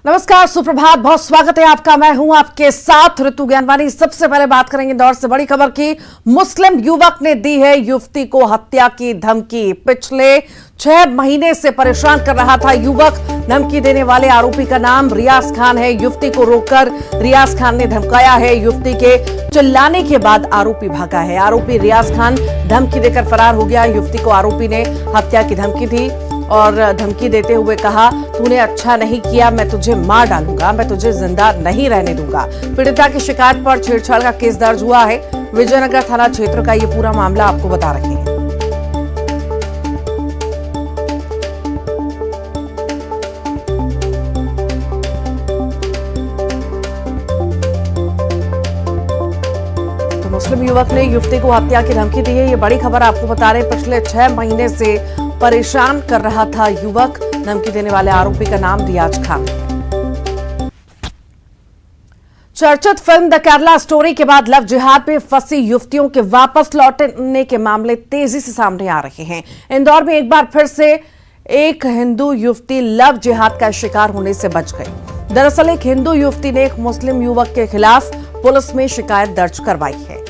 नमस्कार, सुप्रभात, बहुत स्वागत है आपका। मैं हूं आपके साथ ऋतु ज्ञानवानी। सबसे पहले बात करेंगे दौर से बड़ी खबर की। मुस्लिम युवक ने दी है युवती को हत्या की धमकी। पिछले 6 महीने से परेशान कर रहा था युवक। धमकी देने वाले आरोपी का नाम रियाज खान है। युवती को रोककर रियाज खान ने धमकाया है। युवती के चिल्लाने के बाद आरोपी भागा है। आरोपी रियाज खान धमकी देकर फरार हो गया। युवती को आरोपी ने हत्या की धमकी दी और धमकी देते हुए कहा, तूने अच्छा नहीं किया, मैं तुझे मार डालूंगा, मैं तुझे जिंदा नहीं रहने दूंगा। पीड़िता की शिकायत पर छेड़छाड़ का केस दर्ज हुआ है। विजयनगर थाना क्षेत्र का ये पूरा मामला आपको बता रहे हैं। तो मुस्लिम युवक ने युवती को हत्या की धमकी दी है। ये बड़ी खबर आपको बता रहे हैं। पिछले 6 महीने से परेशान कर रहा था युवक। धमकी देने वाले आरोपी का नाम रियाज खान है। चर्चित फिल्म द केरला स्टोरी के बाद लव जिहाद में फंसी युवतियों के वापस लौटने के मामले तेजी से सामने आ रहे हैं। इंदौर में एक बार फिर से एक हिंदू युवती लव जिहाद का शिकार होने से बच गई। दरअसल एक हिंदू युवती ने एक मुस्लिम युवक के खिलाफ पुलिस में शिकायत दर्ज करवाई है।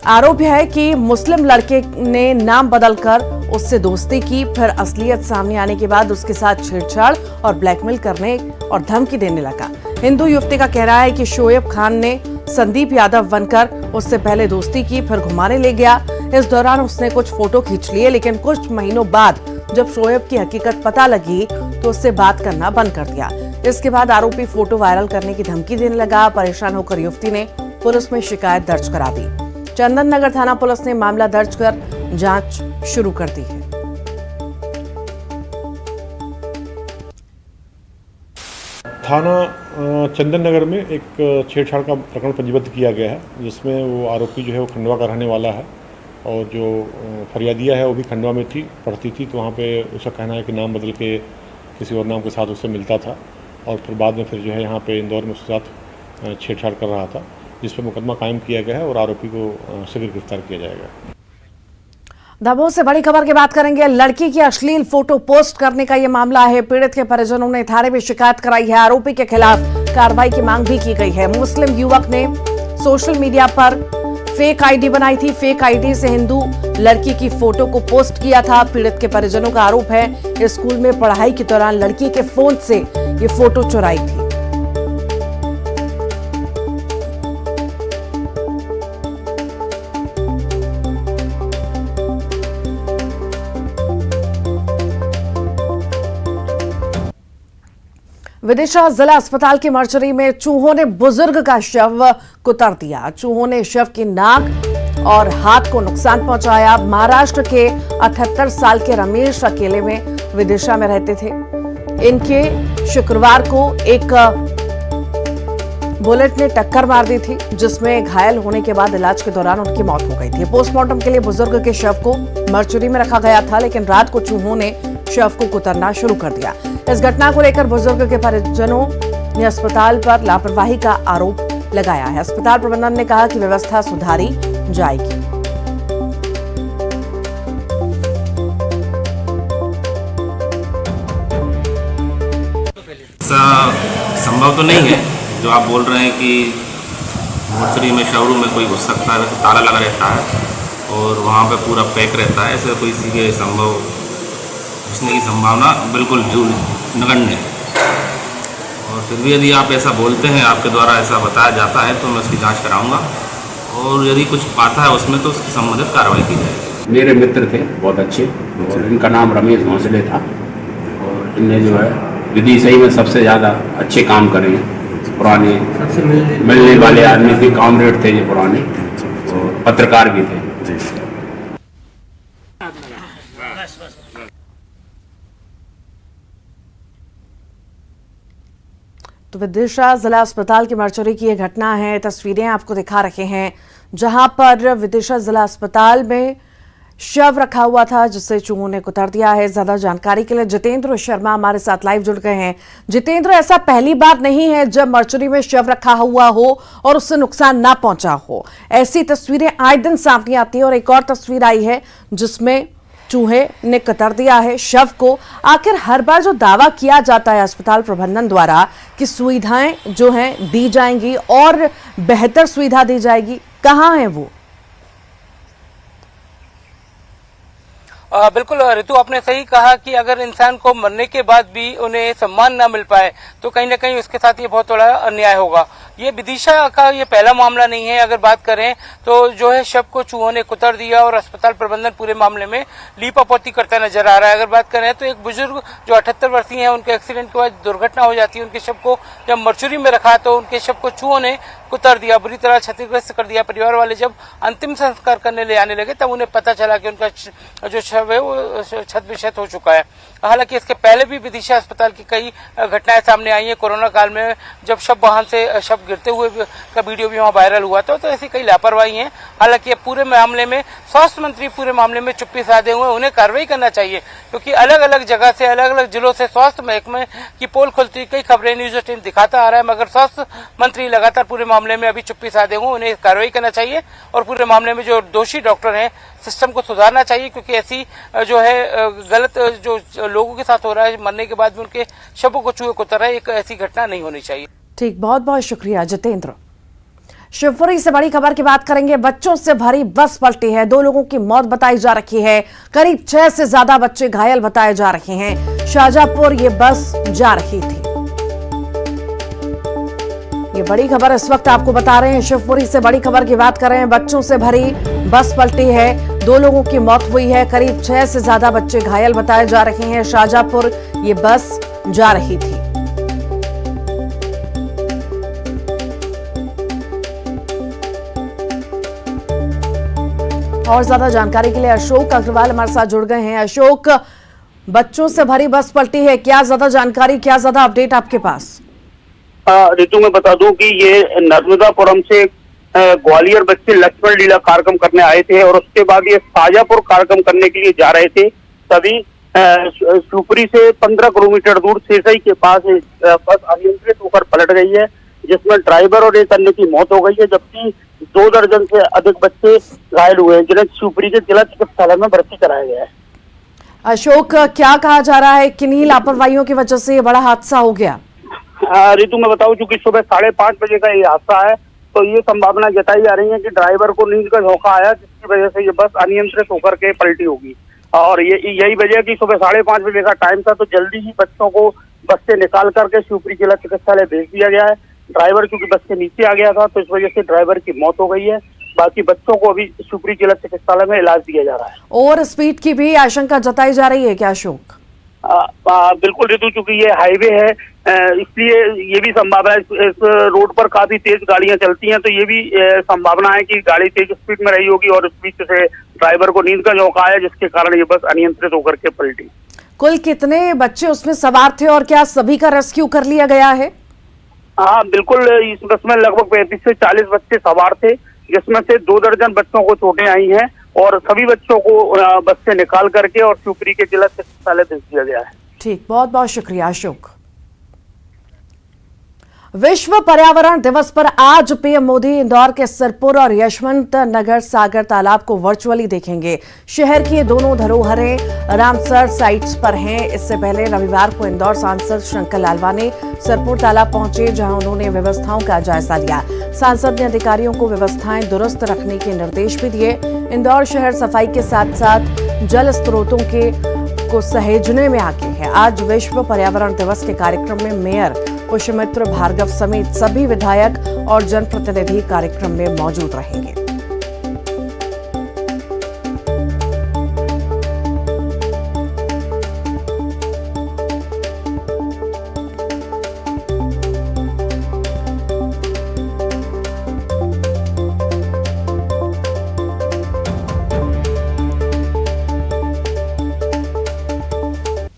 आरोप है कि मुस्लिम लड़के ने नाम बदलकर उससे दोस्ती की, फिर असलियत सामने आने के बाद उसके साथ छेड़छाड़ और ब्लैकमेल करने और धमकी देने लगा। हिंदू युवती का कहना है कि शोएब खान ने संदीप यादव बनकर उससे पहले दोस्ती की, फिर घुमाने ले गया। इस दौरान उसने कुछ फोटो खींच लिए, लेकिन कुछ महीनों बाद जब शोएब की हकीकत पता लगी तो उससे बात करना बंद कर दिया। इसके बाद आरोपी फोटो वायरल करने की धमकी देने लगा। परेशान होकर युवती ने पुलिस में शिकायत दर्ज करा दी। चंदन नगर थाना पुलिस ने मामला दर्ज कर जांच शुरू कर दी है। थाना चंदन नगर में एक छेड़छाड़ का प्रकरण पंजीबद्ध किया गया है, जिसमें वो आरोपी जो है वो खंडवा का रहने वाला है और जो फरियादिया है वो भी खंडवा में थी, पढ़ती थी। तो वहाँ पे उसका कहना है कि नाम बदल के किसी और नाम के साथ उससे मिलता था और फिर बाद में फिर जो है यहाँ पे इंदौर में उसके साथ छेड़छाड़ कर रहा था, जिस पर मुकदमा कायम किया गया है और आरोपी को शीघ्र गिरफ्तार किया जाएगा। दमोह से बड़ी खबर की बात करेंगे। लड़की की अश्लील फोटो पोस्ट करने का यह मामला है। पीड़ित के परिजनों ने थाने में शिकायत कराई है। आरोपी के खिलाफ कार्रवाई की मांग भी की गई है। मुस्लिम युवक ने सोशल मीडिया पर फेक आईडी बनाई थी। फेक आईडी से हिंदू लड़की की फोटो को पोस्ट किया था। पीड़ित के परिजनों का आरोप है स्कूल में पढ़ाई के दौरान लड़की के फोन से ये फोटो चुराई थी। विदिशा जिला अस्पताल की मर्चरी में चूहों ने बुजुर्ग का शव कुतर दिया। चूहों ने शव की नाक और हाथ को नुकसान पहुंचाया। महाराष्ट्र के 78 साल के रमेश अकेले में विदिशा में रहते थे। इनके शुक्रवार को एक बुलेट ने टक्कर मार दी थी, जिसमें घायल होने के बाद इलाज के दौरान उनकी मौत हो गई थी। पोस्टमार्टम के लिए बुजुर्ग के शव को मर्चरी में रखा गया था, लेकिन रात को चूहों ने शव को कुतरना शुरू कर दिया। इस घटना को लेकर बुजुर्ग के परिजनों ने अस्पताल पर लापरवाही का आरोप लगाया है। अस्पताल प्रबंधन ने कहा कि व्यवस्था सुधारी जाएगी। ऐसा संभव तो नहीं है जो आप बोल रहे हैं कि मोर्चरी में शोरूम में कोई घुस सकता है, वैसे ताला लगा रहता है और वहाँ पे पूरा पैक रहता है। ऐसे कोई सीधे संभव घुसने की संभावना बिल्कुल नगण्य है। और फिर भी यदि आप ऐसा बोलते हैं, आपके द्वारा ऐसा बताया जाता है, तो मैं उसकी जांच कराऊंगा और यदि कुछ पाता है उसमें तो उसकी संबंधित कार्रवाई की जाएगी। मेरे मित्र थे बहुत अच्छे और इनका नाम रमेश भोंसले था और इनने जो है विधि सही में सबसे ज़्यादा अच्छे काम करे हैं। पुराने मिलने वाले आदमी थे, कॉमरेड थे ये पुराने और पत्रकार भी थे। तो विदिशा जिला अस्पताल की मर्चरी की यह घटना है। तस्वीरें आपको दिखा रहे हैं जहां पर विदिशा जिला अस्पताल में शव रखा हुआ था, जिसे चूहों ने कुतर दिया है। ज्यादा जानकारी के लिए जितेंद्र शर्मा हमारे साथ लाइव जुड़ गए हैं। जितेंद्र, ऐसा पहली बार नहीं है जब मर्चरी में शव रखा हुआ हो और उससे नुकसान ना पहुंचा हो। ऐसी तस्वीरें आए दिन सामने आती है और एक और तस्वीर आई है जिसमें चूहे ने कतर दिया है शव को। आखिर हर बार जो दावा किया जाता है अस्पताल प्रबंधन द्वारा कि सुविधाएं जो हैं दी जाएंगी और बेहतर सुविधा दी जाएगी, कहां है वो? बिल्कुल ऋतु, आपने सही कहा कि अगर इंसान को मरने के बाद भी उन्हें सम्मान न मिल पाए तो कहीं ना कहीं उसके साथ ये बहुत बड़ा अन्याय होगा। ये विदिशा का ये पहला मामला नहीं है। अगर बात करें तो जो है शव को चूहों ने कुतर दिया और अस्पताल प्रबंधन पूरे मामले में लीपापोती करता नजर आ रहा है। अगर बात करें तो एक बुजुर्ग जो 78 वर्षीय हैं, उनके एक्सीडेंट के बाद दुर्घटना हो जाती है। उनके शव को जब मर्चुरी में रखा तो उनके शव को चूहों ने कुतर दिया, बुरी तरह क्षतिग्रस्त कर दिया। परिवार वाले जब अंतिम संस्कार करने ले आने लगे तब उन्हें पता चला कि उनका जो शव है वो क्षत विक्षत हो चुका है। हालांकि इसके पहले भी विदिशा अस्पताल की कई घटनाएं सामने आई हैं। कोरोना काल में जब शव वाहन से शव गिरते हुए का वीडियो भी वहां वायरल हुआ था, तो ऐसी कई लापरवाही हैं। हालांकि पूरे मामले में स्वास्थ्य मंत्री पूरे मामले में चुप्पी साधे हुए, उन्हें कार्रवाई करना चाहिए क्योंकि अलग अलग जगह से अलग अलग जिलों से स्वास्थ्य महकमे की पोल खुलती कई खबरें न्यूज 18 दिखाता आ रहा है, मगर स्वास्थ्य मंत्री लगातार पूरे मामले में अभी चुप्पी साधे हुए। उन्हें कार्रवाई करना चाहिए और पूरे मामले में जो दोषी डॉक्टर हैं सिस्टम को सुधारना चाहिए क्योंकि ऐसी जो है गलत जो लोगों के साथ हो रहा है, मरने के बाद भी उनके शवों को चूहे कुतर रहा है, एक ऐसी घटना नहीं होनी चाहिए। ठीक, बहुत बहुत शुक्रिया जितेंद्र। शिवपुरी से बड़ी खबर की बात करेंगे। बच्चों से भरी बस पलटी है, 2 लोगों की मौत बताई जा रही है, करीब 6 से ज्यादा बच्चे घायल बताए जा रहे हैं। शाहजहांपुर ये बस जा रही थी। ये बड़ी खबर इस वक्त आपको बता रहे हैं। शिवपुरी से बड़ी खबर की बात कर रहे हैं। बच्चों से भरी बस पलटी है, 2 लोगों की मौत हुई है, करीब 6 से ज्यादा बच्चे घायल बताए जा रहे हैं। शाहजहांपुर ये बस जा रही थी। और ज्यादा जानकारी के लिए अशोक अग्रवाल हमारे साथ जुड़ गए हैं। अशोक, बच्चों से भरी बस पलटी है, क्या ज्यादा जानकारी, क्या ज्यादा अपडेट आपके पास? ऋतु में बता दूं कि ये नर्मदापुरम से ग्वालियर बच्चे लक्ष्मण लीला कार्यक्रम करने आए थे और उसके बाद ये शाहजहांपुर कार्यक्रम करने के लिए जा रहे थे। तभी शिवपुरी से 15 किलोमीटर दूर सेसई के पास बस अनियंत्रित होकर पलट गई है, जिसमें ड्राइवर और एक अन्य की मौत हो गई है, जबकि 2 दर्जन से अधिक बच्चे घायल हुए हैं, जिन्हें शिवपुरी के जिला चिकित्सालय में भर्ती कराया गया है। अशोक, क्या कहा जा रहा है, किन्हीं लापरवाहियों की वजह से ये बड़ा हादसा हो गया? ऋतु में बताऊं चूंकि सुबह 5:30 बजे का ये हादसा है, तो ये संभावना जताई जा रही है कि ड्राइवर को नींद का झोंका आया, जिसकी वजह से ये बस अनियंत्रित होकर के पलटी होगी। और यही वजह कि सुबह 5:30 बजे का टाइम था, तो जल्दी ही बच्चों को बस से निकाल करके शिवपुरी जिला चिकित्सालय भेज दिया गया है। ड्राइवर क्योंकि बस से नीचे आ गया था, तो इस वजह से ड्राइवर की मौत हो गई है। बाकी बच्चों को अभी शिवपुरी जिला चिकित्सालय में इलाज दिया जा रहा है। ओवर स्पीड की भी आशंका जताई जा रही है क्या अशोक? बिल्कुल ऋतु, चूंकि ये हाईवे है इसलिए ये भी संभावना है, इस रोड पर काफी तेज गाड़ियां चलती हैं, तो ये भी संभावना है कि गाड़ी तेज स्पीड में रही होगी और इस बीच से ड्राइवर को नींद का झोंका आया, जिसके कारण ये बस अनियंत्रित होकर के पलटी। कुल कितने बच्चे उसमें सवार थे और क्या सभी का रेस्क्यू कर लिया गया है? हाँ बिल्कुल, इस बस में लगभग 35 से 40 बच्चे सवार थे, जिसमें से 2 दर्जन बच्चों को चोटें आई हैं और सभी बच्चों को बस से निकाल करके और शिवपुरी के जिला चिकित्सालय भेज दिया गया है। ठीक, बहुत बहुत शुक्रिया अशोक। विश्व पर्यावरण दिवस पर आज पीएम मोदी इंदौर के सिरपुर और यशवंत नगर सागर तालाब को वर्चुअली देखेंगे। शहर की ये दोनों धरोहरें रामसर साइट्स पर हैं। इससे पहले रविवार को इंदौर सांसद शंकर लालवानी सिरपुर तालाब पहुंचे, जहां उन्होंने व्यवस्थाओं का जायजा लिया। सांसद ने अधिकारियों को व्यवस्थाएं दुरुस्त रखने के निर्देश भी दिए। इंदौर शहर सफाई के साथ साथ जल स्रोतों को सहेजने में आगे है। आज विश्व पर्यावरण दिवस के कार्यक्रम में मेयर पुष्यमित्र भार्गव समेत सभी विधायक और जनप्रतिनिधि कार्यक्रम में मौजूद रहेंगे।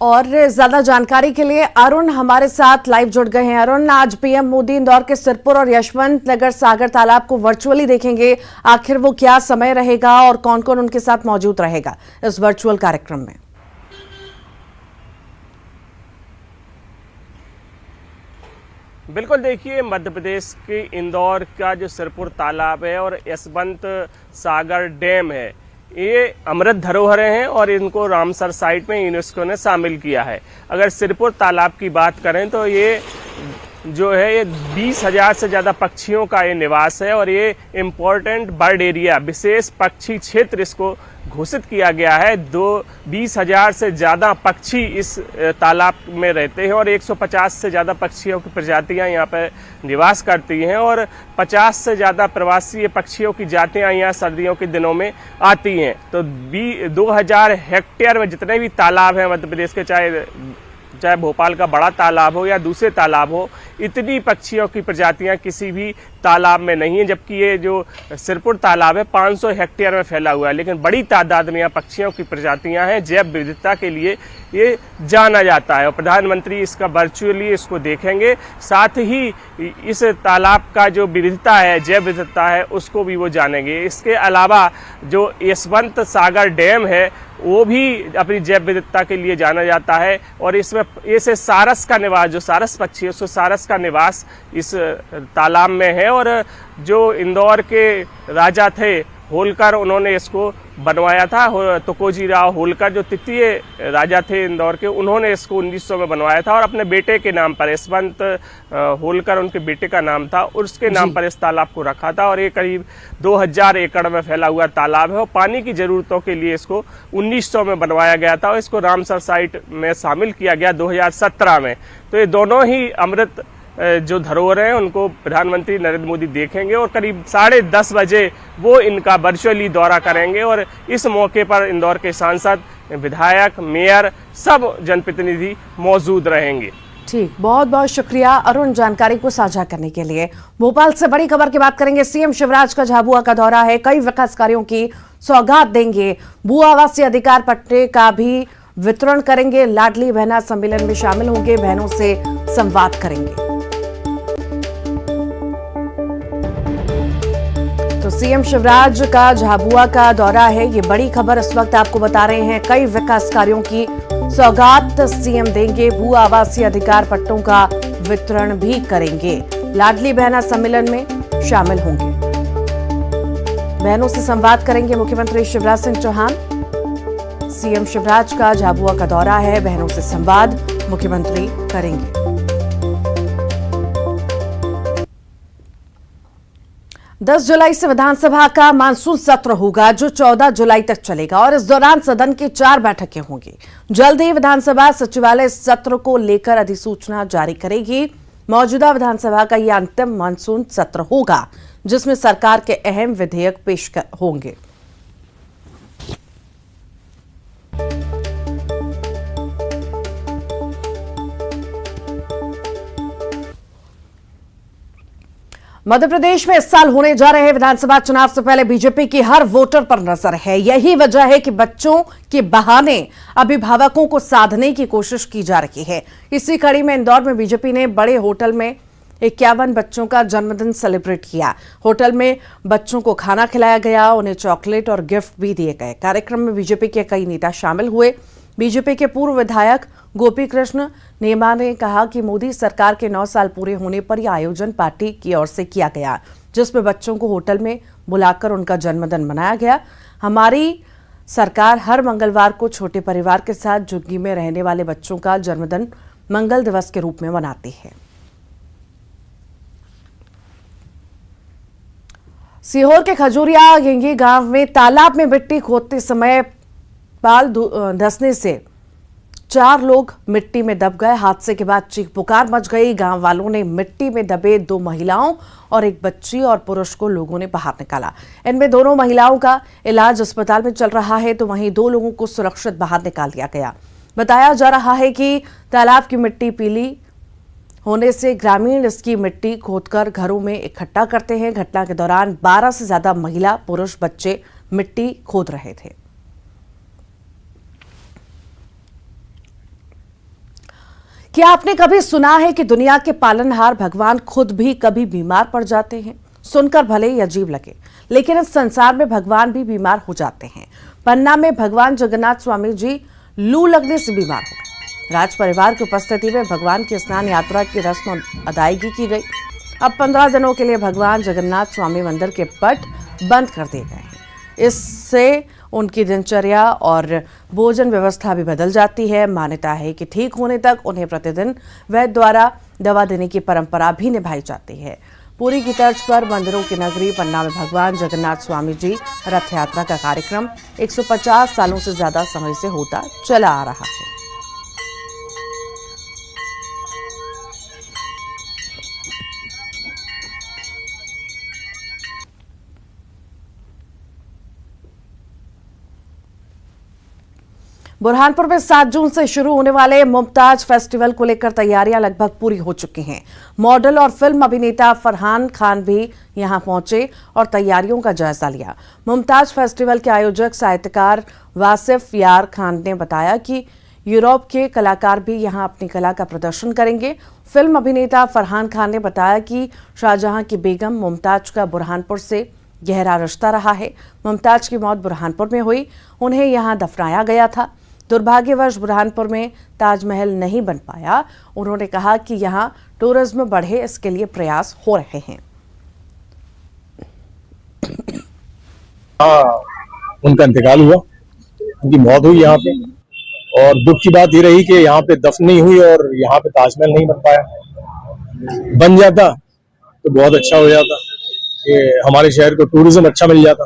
और ज्यादा जानकारी के लिए अरुण हमारे साथ लाइव जुड़ गए हैं। अरुण, आज पीएम मोदी इंदौर के सिरपुर और यशवंत नगर सागर तालाब को वर्चुअली देखेंगे, आखिर वो क्या समय रहेगा और कौन कौन उनके साथ मौजूद रहेगा इस वर्चुअल कार्यक्रम में? बिल्कुल, देखिए मध्य प्रदेश के इंदौर का जो सिरपुर तालाब है और यशवंत सागर डैम है, ये अमृत धरोहरें हैं और इनको रामसर साइट में यूनेस्को ने शामिल किया है। अगर सिरपुर तालाब की बात करें तो ये जो है ये 20,000 से ज़्यादा पक्षियों का ये निवास है और ये इम्पोर्टेंट बर्ड एरिया, विशेष पक्षी क्षेत्र इसको घोषित किया गया है। 20,000 से ज़्यादा पक्षी इस तालाब में रहते हैं और 150 से ज़्यादा पक्षियों की प्रजातियां यहाँ पर निवास करती हैं और 50 से ज़्यादा प्रवासी पक्षियों की जातियां यहाँ सर्दियों के दिनों में आती हैं। तो 2000 हेक्टेयर में जितने भी तालाब हैं मध्य प्रदेश के, चाहे भोपाल का बड़ा तालाब हो या दूसरे तालाब हो, इतनी पक्षियों की प्रजातियां किसी भी तालाब में नहीं है। जबकि ये जो सिरपुर तालाब है 500 हेक्टेयर में फैला हुआ है, लेकिन बड़ी तादाद में यहाँ पक्षियों की प्रजातियां हैं। जैव विविधता के लिए ये जाना जाता है और प्रधानमंत्री इसका वर्चुअली इसको देखेंगे। साथ ही इस तालाब का जो विविधता है, जैव विविधता है, उसको भी वो जानेंगे। इसके अलावा जो यशवंत सागर डैम है वो भी अपनी जैव विविधता के लिए जाना जाता है और इसमें ऐसे सारस का निवास, जो सारस पक्षी है, उसको सारस का निवास इस तालाब में है। और जो इंदौर के राजा थे होलकर, उन्होंने इसको बनवाया था। तुकोजी राव होलकर जो तृतीय राजा थे इंदौर के, उन्होंने इसको 1900 में बनवाया था और अपने बेटे के नाम पर, यशवंत होलकर उनके बेटे का नाम था, और उसके नाम पर इस तालाब को रखा था। और ये करीब 2000 एकड़ में फैला हुआ तालाब है और पानी की ज़रूरतों के लिए इसको 1900 में बनवाया गया था और इसको रामसर साइट में शामिल किया गया 2017 में। तो ये दोनों ही अमृत जो धरोहर हैं उनको प्रधानमंत्री नरेंद्र मोदी देखेंगे और करीब 10:30 बजे वो इनका वर्चुअली दौरा करेंगे और इस मौके पर इंदौर के सांसद, विधायक, मेयर, सब जनप्रतिनिधि मौजूद रहेंगे। ठीक, बहुत बहुत शुक्रिया अरुण जानकारी को साझा करने के लिए। भोपाल से बड़ी खबर की बात करेंगे। सीएम शिवराज का झाबुआ का दौरा है, कई विकास कार्यों की सौगात देंगे, भू आवासीय अधिकार पट्टे का भी वितरण करेंगे, लाडली बहना सम्मेलन में शामिल होंगे, बहनों से संवाद करेंगे। तो सीएम शिवराज का झाबुआ का दौरा है, ये बड़ी खबर इस वक्त आपको बता रहे हैं। कई विकास कार्यों की सौगात सीएम देंगे, भू आवासीय अधिकार पट्टों का वितरण भी करेंगे, लाडली बहना सम्मेलन में शामिल होंगे, बहनों से संवाद करेंगे मुख्यमंत्री शिवराज सिंह चौहान। सीएम शिवराज का झाबुआ का दौरा है, बहनों से संवाद मुख्यमंत्री करेंगे। 10 जुलाई से विधानसभा का मानसून सत्र होगा जो 14 जुलाई तक चलेगा और इस दौरान सदन की 4 बैठकें होंगी। जल्द ही विधानसभा सचिवालय सत्र को लेकर अधिसूचना जारी करेगी। मौजूदा विधानसभा का यह अंतिम मानसून सत्र होगा जिसमें सरकार के अहम विधेयक पेश होंगे। मध्य प्रदेश में इस साल होने जा रहे विधानसभा चुनाव से पहले बीजेपी की हर वोटर पर नजर है। यही वजह है कि बच्चों के बहाने अभिभावकों को साधने की कोशिश की जा रही है। इसी कड़ी में इंदौर में बीजेपी ने बड़े होटल में 51 बच्चों का जन्मदिन सेलिब्रेट किया। होटल में बच्चों को खाना खिलाया गया, उन्हें चॉकलेट और गिफ्ट भी दिए गए। कार्यक्रम में बीजेपी के कई नेता शामिल हुए। बीजेपी के पूर्व विधायक गोपी कृष्ण नेमा ने कहा कि मोदी सरकार के 9 साल पूरे होने पर यह आयोजन पार्टी की ओर से किया गया, जिसमें बच्चों को होटल में बुलाकर उनका जन्मदिन मनाया गया। हमारी सरकार हर मंगलवार को छोटे परिवार के साथ झुग्गी में रहने वाले बच्चों का जन्मदिन मंगल दिवस के रूप में मनाती है। सीहोर के खजूरिया गेंगी गांव में तालाब में मिट्टी खोदते समय पाल धंसने से 4 लोग मिट्टी में दब गए। हादसे के बाद चीख पुकार मच गई। गांव वालों ने मिट्टी में दबे 2 महिलाओं और एक बच्ची और पुरुष को लोगों ने बाहर निकाला। इनमें दोनों महिलाओं का इलाज अस्पताल में चल रहा है, तो वहीं 2 लोगों को सुरक्षित बाहर निकाल दिया गया। बताया जा रहा है कि तालाब की मिट्टी पीली होने से ग्रामीण इसकी मिट्टी खोदकर घरों में इकट्ठा करते हैं। घटना के दौरान 12 से ज्यादा महिला, पुरुष, बच्चे मिट्टी खोद रहे थे। क्या आपने कभी सुना है कि दुनिया के पालनहार भगवान खुद भी कभी बीमार पड़ जाते हैं? सुनकर भले ही अजीब लगे, लेकिन इस संसार में भगवान भी बीमार हो जाते हैं। पन्ना में भगवान जगन्नाथ स्वामी जी लू लगने से बीमार हो गए। राज परिवार की उपस्थिति में भगवान की स्नान यात्रा की रस्म अदायगी की गई। अब 15 दिनों के लिए भगवान जगन्नाथ स्वामी मंदिर के पट बंद कर दिए गए हैं। इससे उनकी दिनचर्या और भोजन व्यवस्था भी बदल जाती है। मान्यता है कि ठीक होने तक उन्हें प्रतिदिन वैद्य द्वारा दवा देने की परंपरा भी निभाई जाती है। पुरी की तर्ज पर मंदिरों की नगरी पन्ना में भगवान जगन्नाथ स्वामी जी रथ यात्रा का कार्यक्रम 150 सालों से ज्यादा समय से होता चला आ रहा है। बुरहानपुर में 7 जून से शुरू होने वाले मुमताज फेस्टिवल को लेकर तैयारियां लगभग पूरी हो चुकी हैं। मॉडल और फिल्म अभिनेता फरहान खान भी यहां पहुंचे और तैयारियों का जायजा लिया। मुमताज फेस्टिवल के आयोजक साहित्यकार वासिफ यार खान ने बताया कि यूरोप के कलाकार भी यहां अपनी कला का प्रदर्शन करेंगे। फिल्म अभिनेता फरहान खान ने बताया कि शाहजहां की बेगम मुमताज का बुरहानपुर से गहरा रिश्ता रहा है। मुमताज की मौत बुरहानपुर में हुई, उन्हें यहां दफनाया गया था। दुर्भाग्यवश बुरहानपुर में ताजमहल नहीं बन पाया। उन्होंने कहा कि यहां टूरिज्म बढ़े, इसके लिए प्रयास हो रहे हैं। उनका इंतकाल हुआ, उनकी मौत हुई यहाँ पे, और दुख की बात ये रही कि यहाँ पे दफन नहीं हुई और यहाँ पे ताजमहल नहीं बन पाया। बन जाता तो बहुत अच्छा हो जाता कि हमारे शहर को टूरिज्म अच्छा मिल जाता।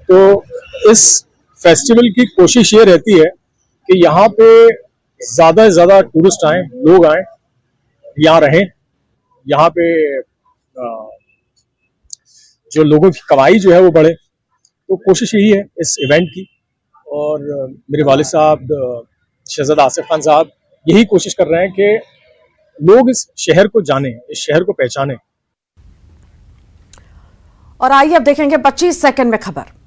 तो इस फेस्टिवल की कोशिश ये रहती है कि यहाँ पे ज्यादा से ज्यादा टूरिस्ट आए, लोग आए, यहाँ रहें। यहाँ पे जो लोगों की कमाई जो है वो बढ़े, तो कोशिश यही है इस इवेंट की। और मेरे वालिद साहब शहजादा आसिफ खान साहब यही कोशिश कर रहे हैं कि लोग इस शहर को जानें, इस शहर को पहचानें। और आइए अब देखेंगे 25 सेकंड में खबर।